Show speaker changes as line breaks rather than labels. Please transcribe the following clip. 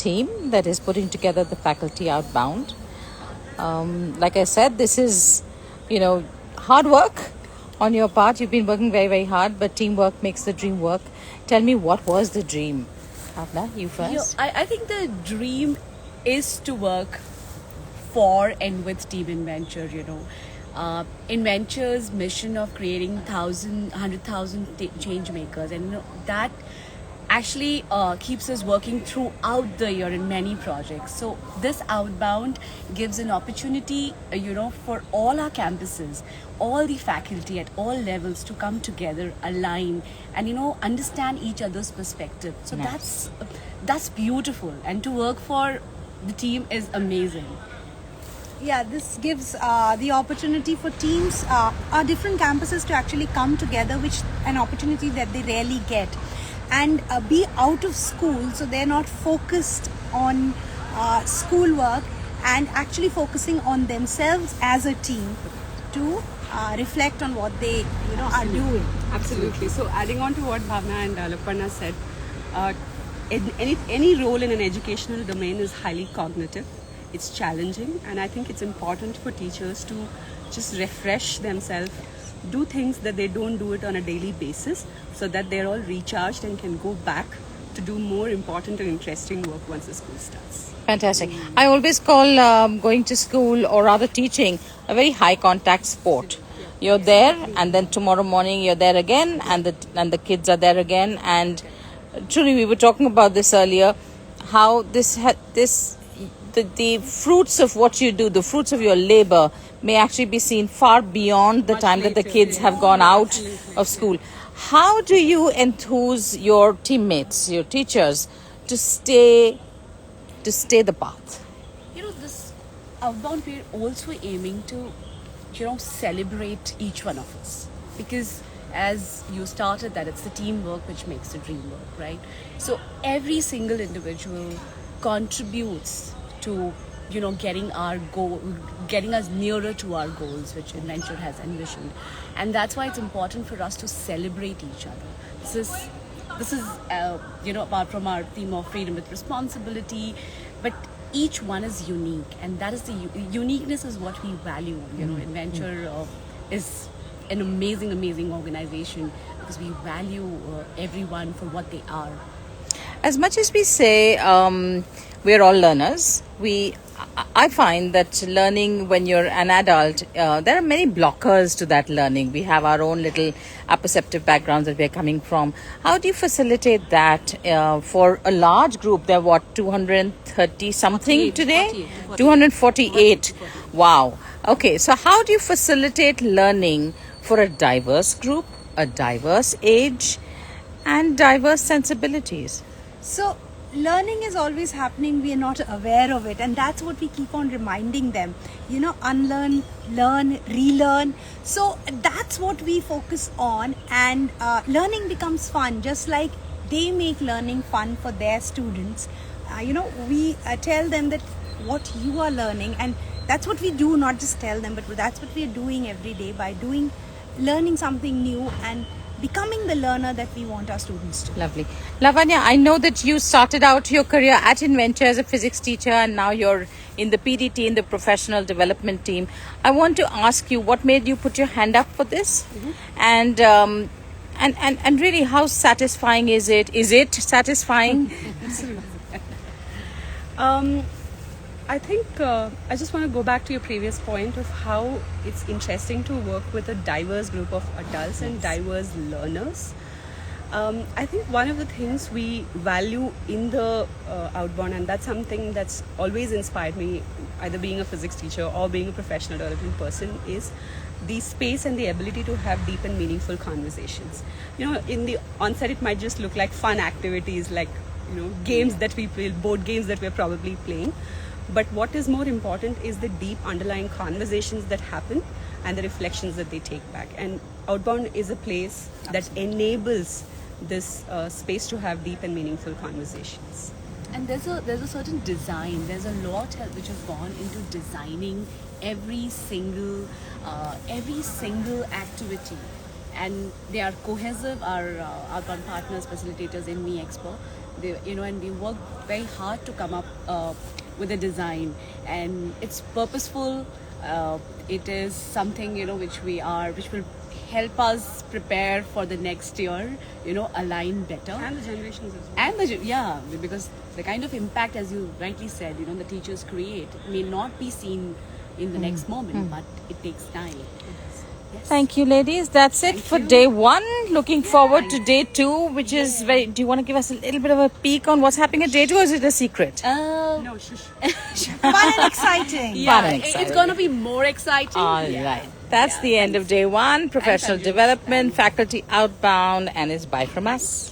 team that is putting together the faculty Outbound. Like I said, this is, hard work on your part. You've been working very, very hard, but teamwork makes the dream work. Tell me, what was the dream? Bhavna, you first.
I think the dream is to work for and with Team Inventure, Inventure's mission of creating 100,000 change makers, and that actually keeps us working throughout the year in many projects. So this Outbound gives an opportunity, for all our campuses, all the faculty at all levels to come together, align, and understand each other's perspective. So
Nice.
that's beautiful, and to work for the team is amazing.
Yeah, this gives the opportunity for teams, our different campuses to actually come together, which an opportunity that they rarely get, and be out of school, so they're not focused on schoolwork and actually focusing on themselves as a team to reflect on what they are doing.
Absolutely. So adding on to what Bhavna and Alokparna said, any role in an educational domain is highly cognitive. It's challenging, and I think it's important for teachers to just refresh themselves, do things that they don't do it on a daily basis, so that they're all recharged and can go back to do more important and interesting work once the school starts.
Fantastic. I always call going to school, or rather teaching, a very high contact sport. You're there, and then tomorrow morning you're there again, and the kids are there again. And truly, we were talking about this earlier, how the fruits of what you do, the fruits of your labor, may actually be seen far beyond the time that the kids have gone out of school. How do you enthuse your teammates, your teachers, to stay the path?
This Outbound, we're also aiming to, celebrate each one of us, because as you started that, it's the teamwork which makes the dream work, right? So every single individual contributes to getting our goal, getting us nearer to our goals, which Inventure has envisioned. And that's why it's important for us to celebrate each other. This is apart from our theme of freedom with responsibility, but each one is unique, and that is the uniqueness is what we value. Inventure is an amazing organization, because we value everyone for what they are.
As much as we say we're all learners, I find that learning when you're an adult, there are many blockers to that learning. We have our own little apperceptive backgrounds that we're coming from. How do you facilitate that for a large group? There are 230 something today? 248. Wow. Okay, so how do you facilitate learning for a diverse group, a diverse age, and diverse sensibilities?
So learning is always happening, we are not aware of it, and that's what we keep on reminding them, unlearn, learn, relearn. So that's what we focus on, and learning becomes fun, just like they make learning fun for their students. We tell them that what you are learning, and that's what we do, not just tell them, but that's what we are doing every day by learning something new and becoming the learner that we want our students to.
Lovely. Lavanya, I know that you started out your career at Inventure as a physics teacher, and now you're in the PDT, in the professional development team. I want to ask you, what made you put your hand up for this? And really, how satisfying is it? Is it satisfying?
I think I just want to go back to your previous point of how it's interesting to work with a diverse group of adults and diverse learners. I think one of the things we value in the Outbound, and that's something that's always inspired me, either being a physics teacher or being a professional development person, is the space and the ability to have deep and meaningful conversations. In the onset, it might just look like fun activities, like games that we play, board games that we're probably playing. But what is more important is the deep underlying conversations that happen and the reflections that they take back. And Outbound is a place that enables this space to have deep and meaningful conversations.
And there's a certain design. There's a lot which has gone into designing every single activity, and they are cohesive. Our Outbound partners, facilitators in Me Expo, and we work very hard to come up with a design, and it's purposeful. It is something which will help us prepare for the next year, align better.
And the generations as well.
And because the kind of impact, as you rightly said, the teachers create may not be seen in the next moment, but it takes time. Yes.
Thank you, ladies. That's it for day 1. Looking forward to day 2, which is very. Do you want to give us a little bit of a peek on what's happening at day 2, or is it a secret?
No, shush.
Fun and exciting.
Fun and exciting.
It's going to be more exciting.
All right. That's the end of day 1. Professional development, faculty outbound, and it's bye from us.